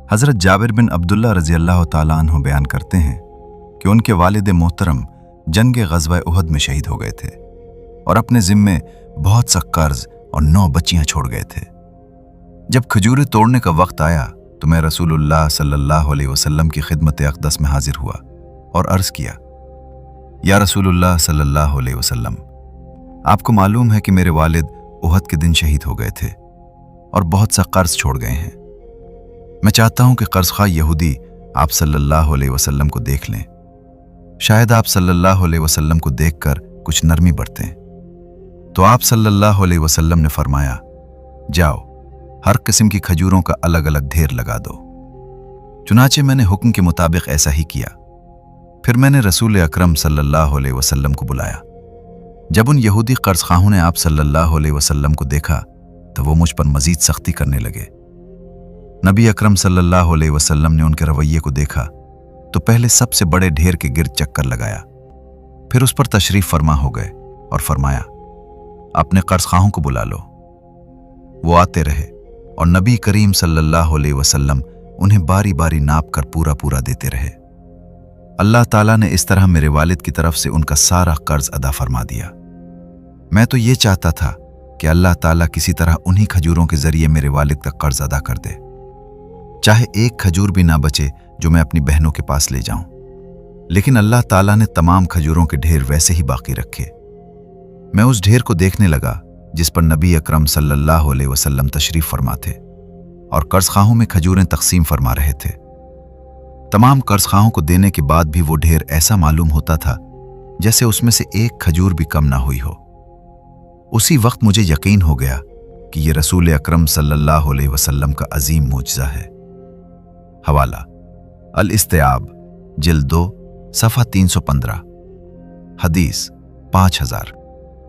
हज़रत जाबिर बिन अब्दुल्ला रज़ी अल्लाह ताला अन्हु बयान करते हैं कि उनके वालिद मोहतरम जंग ग़ज़वा उहद में शहीद हो गए थे और अपने ज़िम्मे बहुत सा कर्ज और 9 बच्चियां छोड़ गए थे। जब खजूरें तोड़ने का वक्त आया तो मैं रसूलुल्लाह सल्लल्लाहु अलैहि वसल्लम की खिदमत अक़दस में हाजिर हुआ और अर्ज़ किया, या रसूलुल्लाह सल्लल्लाहु अलैहि वसल्लम, आपको मालूम है कि मेरे वालिद उहद के दिन शहीद हो गए थे और बहुत सा कर्ज छोड़ गए हैं। मैं चाहता हूं कि कर्जखा यहूदी आप सल्लल्लाहु अलैहि वसल्लम को देख लें, शायद आप सल्लल्लाहु अलैहि वसल्लम को देखकर कुछ नरमी बरतें। तो आप सल्लल्लाहु अलैहि वसल्लम ने फरमाया, जाओ हर किस्म की खजूरों का अलग अलग ढेर लगा दो। चुनाचे मैंने हुक्म के मुताबिक ऐसा ही किया। फिर मैंने रसूल अकरम सल्लल्लाहु अलैहि वसल्लम को बुलाया। जब उन यहूदी कर्जखाहों ने आप सल्लल्लाहु अलैहि वसल्लम को देखा तो वो मुझ पर मजीद सख्ती करने लगे। नबी अकरम सल्लल्लाहु अलैहि वसल्लम ने उनके रवैये को देखा तो पहले सबसे बड़े ढेर के गिर्द चक्कर लगाया, फिर उस पर तशरीफ फरमा हो गए और फरमाया, अपने कर्जखाहों को बुला लो। वो आते रहे और नबी करीम सल्लल्लाहु अलैहि वसल्लम उन्हें बारी बारी नाप कर पूरा पूरा देते रहे। अल्लाह ताला ने इस तरह मेरे वालिद की तरफ से उनका सारा कर्ज अदा फरमा दिया। मैं तो ये चाहता था कि अल्लाह ताला किसी तरह उन्हीं खजूरों के जरिए मेरे वालिद का कर्ज अदा कर दे, चाहे एक खजूर भी ना बचे जो मैं अपनी बहनों के पास ले जाऊं। लेकिन अल्लाह ताला ने तमाम खजूरों के ढेर वैसे ही बाकी रखे। मैं उस ढेर को देखने लगा जिस पर नबी अकरम सल्लल्लाहु अलैहि वसल्लम तशरीफ फरमा थे और कर्जखाहों में खजूरें तकसीम फरमा रहे थे। तमाम कर्जखाहों को देने के बाद भी वो ढेर ऐसा मालूम होता था जैसे उसमें से एक खजूर भी कम ना हुई हो। उसी वक्त मुझे यकीन हो गया कि ये रसूल अकरम सल्लल्लाहु अलैहि वसल्लम का अजीम मुअजिज़ा है। हवाला अल इस्तिआब जिल्द 2 सफ़ा 315, हदीस 5000।